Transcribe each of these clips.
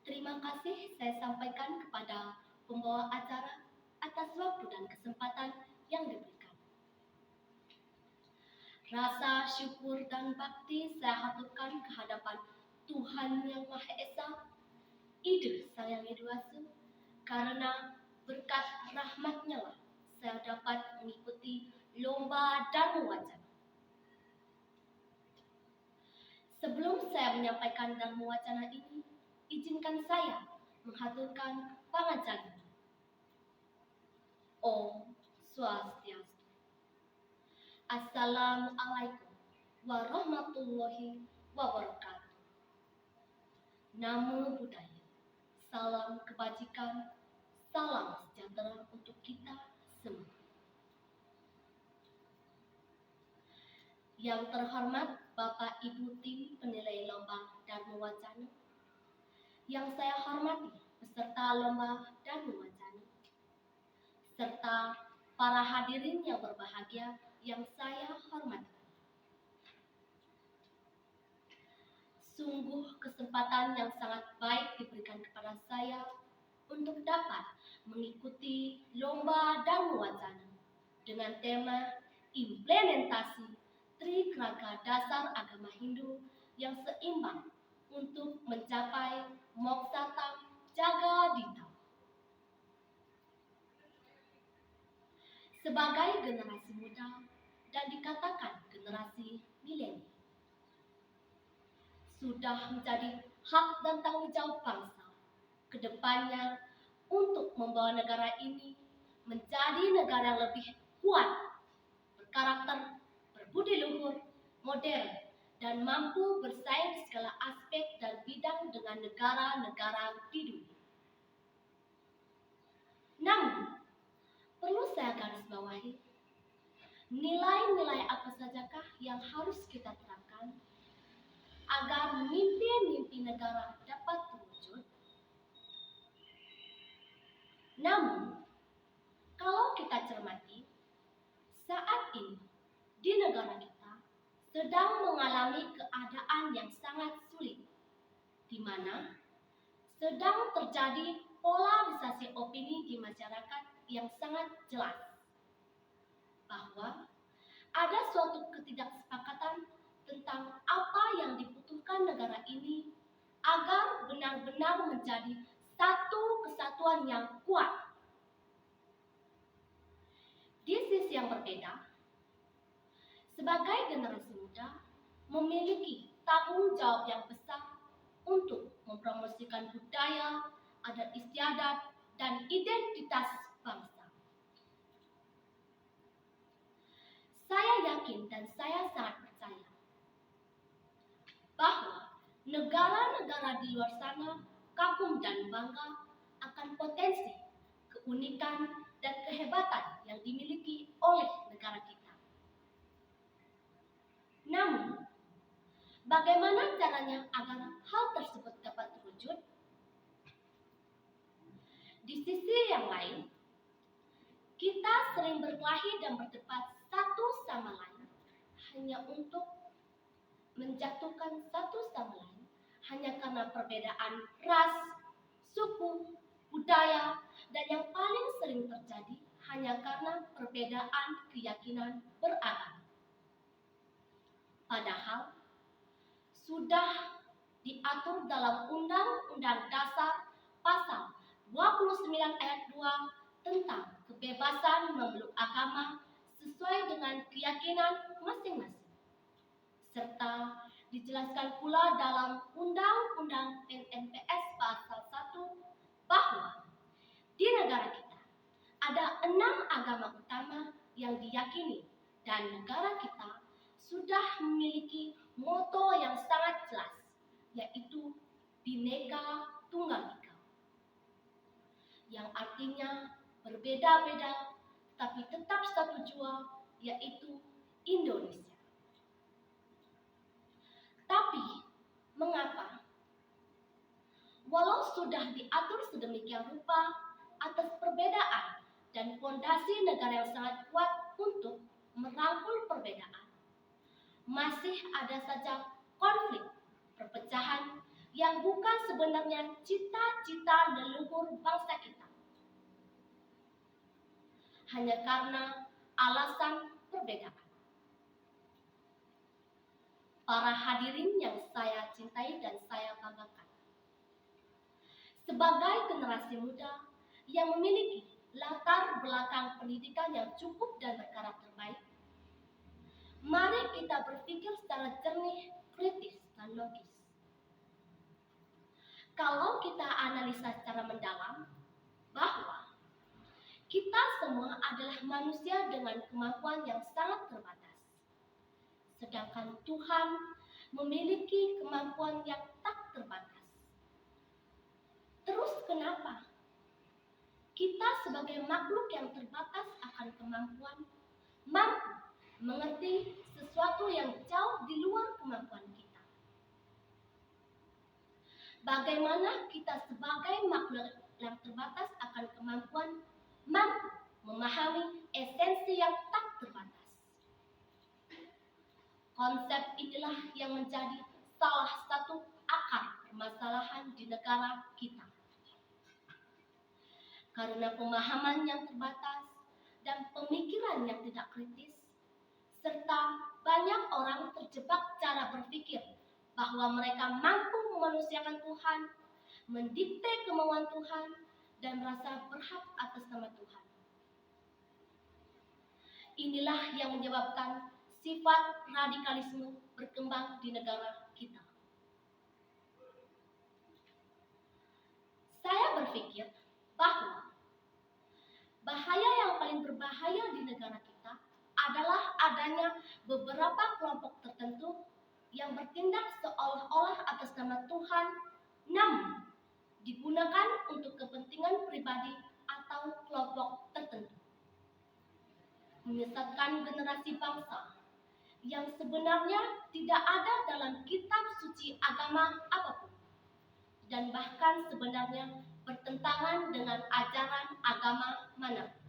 Terima kasih saya sampaikan kepada pembawa acara atas waktu dan kesempatan yang diberikan. Rasa syukur dan bakti saya haturkan ke hadapan Tuhan Yang Maha Esa, Ide Sang Yang Widiwasa, karena berkat rahmat-Nya lah saya dapat mengikuti lomba Dharma Wacana. Sebelum saya menyampaikan Dharma Wacana ini, izinkan saya menghaturkan pangacara. Om Swastiastu. Assalamualaikum warahmatullahi wabarakatuh. Namo Buddhaya. Salam kebajikan, salam sejahtera untuk kita semua. Yang terhormat Bapak Ibu tim penilai lomba Dharma Wacana, yang saya hormati peserta lomba Dharma Wacana, serta para hadirin yang berbahagia yang saya hormati. Sungguh kesempatan yang sangat baik diberikan kepada saya untuk dapat mengikuti lomba Dharma Wacana dengan tema implementasi Trikraka Dasar Agama Hindu yang seimbang untuk mencapai Mokshatam Jagadita. Sebagai generasi muda dan dikatakan generasi milenial, sudah menjadi hak dan tanggung jawab bangsa ke depannya untuk membawa negara ini menjadi negara yang lebih kuat, berkarakter, berbudi luhur, modern, dan mampu bersaing di segala aspek dan bidang dengan negara-negara di dunia. Namun, perlu saya garis bawahi, nilai-nilai apa sajakah yang harus kita terapkan agar mimpi-mimpi negara dapat terwujud? Namun, kalau kita cermati, saat ini di negara kita sedang mengalami keadaan yang sangat sulit, di mana sedang terjadi polarisasi opini di masyarakat yang sangat jelas, bahwa ada suatu ketidaksepakatan tentang apa yang dibutuhkan negara ini agar benar-benar menjadi satu kesatuan yang kuat. Di sisi yang berbeda, sebagai generasi muda memiliki tanggung jawab yang besar untuk mempromosikan budaya, adat istiadat, dan identitas bangsa. Saya yakin dan saya sangat percaya bahwa negara-negara di luar sana kagum dan bangga akan potensi, keunikan, dan kehebatan yang dimiliki oleh negara kita. Namun, bagaimana caranya agar hal tersebut dapat terwujud? Di sisi yang lain, kita sering berkelahi dan berdebat satu sama lain hanya untuk menjatuhkan satu sama lain hanya karena perbedaan ras, suku, budaya, dan yang paling sering terjadi hanya karena perbedaan keyakinan beragama. Padahal sudah diatur dalam Undang-Undang Dasar Pasal 29 ayat 2 tentang kebebasan memeluk agama sesuai dengan keyakinan masing-masing, serta dijelaskan pula dalam Undang-Undang NNPS Pasal 1 bahwa di negara kita ada 6 agama utama yang diyakini, dan negara kita sudah memiliki moto yang sangat jelas, yaitu Bhinneka Tunggal Ika, yang artinya berbeda-beda tapi tetap satu jua, yaitu Indonesia. Tapi, mengapa? Walau sudah diatur sedemikian rupa atas perbedaan dan fondasi negara yang sangat kuat untuk merangkul perbedaan, masih ada saja konflik, perpecahan yang bukan sebenarnya cita-cita leluhur bangsa kita, hanya karena alasan perbedaan. Para hadirin yang saya cintai dan saya banggakan, sebagai generasi muda yang memiliki latar belakang pendidikan yang cukup dan berkarakter baik, mari kita berpikir secara jernih, kritis, dan logis. Kalau kita analisa secara mendalam, bahwa kita semua adalah manusia dengan kemampuan yang sangat terbatas. Sedangkan Tuhan memiliki kemampuan yang tak terbatas. Terus kenapa kita sebagai makhluk yang terbatas akan kemampuan mampu mengerti sesuatu yang jauh di luar kemampuan kita? Bagaimana kita sebagai makhluk yang terbatas akan kemampuan mampu memahami esensi yang tak terbatas? Konsep inilah yang menjadi salah satu akar permasalahan di negara kita. Karena pemahaman yang terbatas dan pemikiran yang tidak kritis, serta banyak orang terjebak cara berpikir bahwa mereka mampu memanusiakan Tuhan, mendikte kemauan Tuhan, dan merasa berhak atas nama Tuhan. Inilah yang menyebabkan sifat radikalisme berkembang di negara kita. Saya berpikir bahwa bahaya yang paling berbahaya di negara kita adalah adanya beberapa kelompok tertentu yang bertindak seolah-olah atas nama Tuhan, namun digunakan untuk kepentingan pribadi atau kelompok tertentu. Menyesatkan generasi bangsa yang sebenarnya tidak ada dalam kitab suci agama apapun, dan bahkan sebenarnya bertentangan dengan ajaran agama manapun.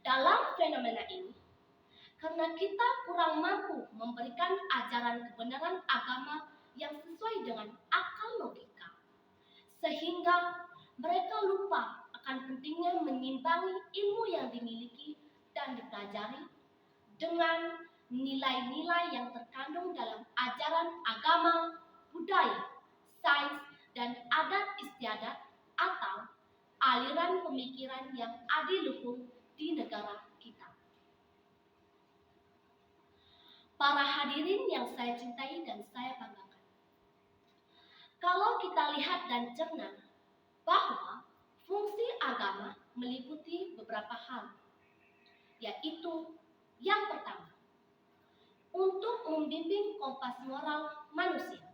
Dalam fenomena ini, karena kita kurang mampu memberikan ajaran kebenaran agama yang sesuai dengan akal logika, sehingga mereka lupa akan pentingnya menyimbangi ilmu yang dimiliki dan dipelajari dengan nilai-nilai yang terkandung dalam ajaran agama, budaya, sains, dan adat istiadat atau aliran pemikiran yang adiluhung di negara kita. Para hadirin yang saya cintai dan saya banggakan, kalau kita lihat dan cerna bahwa fungsi agama meliputi beberapa hal, yaitu yang pertama, untuk membimbing kompas moral manusia.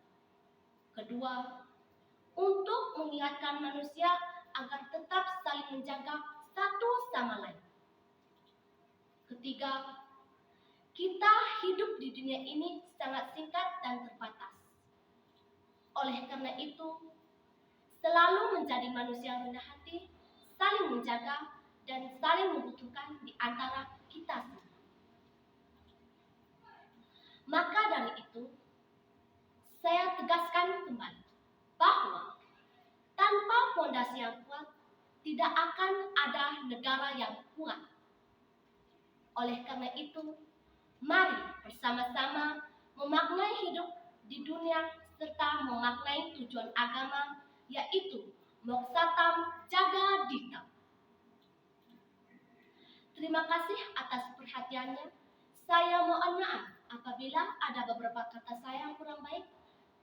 Kedua, untuk mengingatkan manusia agar tetap saling menjaga satu sama lain. Ketiga, kita hidup di dunia ini sangat singkat dan terbatas. Oleh karena itu, selalu menjadi manusia rendah hati, saling menjaga, dan saling membutuhkan di antara kita semua. Maka dari itu, saya tegaskan kembali bahwa tanpa fondasi yang kuat, tidak akan ada negara yang kuat. Oleh karena itu, mari bersama-sama memaknai hidup di dunia serta memaknai tujuan agama, yaitu Moksatam Jaga Dita. Terima kasih atas perhatiannya. Saya mohon maaf apabila ada beberapa kata saya yang kurang baik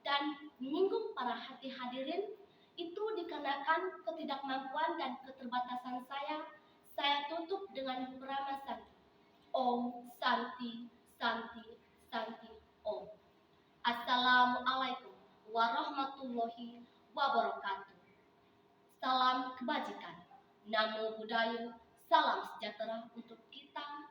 dan menyinggung para hadirin. Itu dikarenakan ketidakmampuan dan keterbatasan saya. Saya tutup dengan Brahma Santi. Om Santi, Santi, Santi, Om. Assalamualaikum warahmatullahi wabarakatuh. Salam kebajikan. Namo Buddhaya. Salam sejahtera untuk kita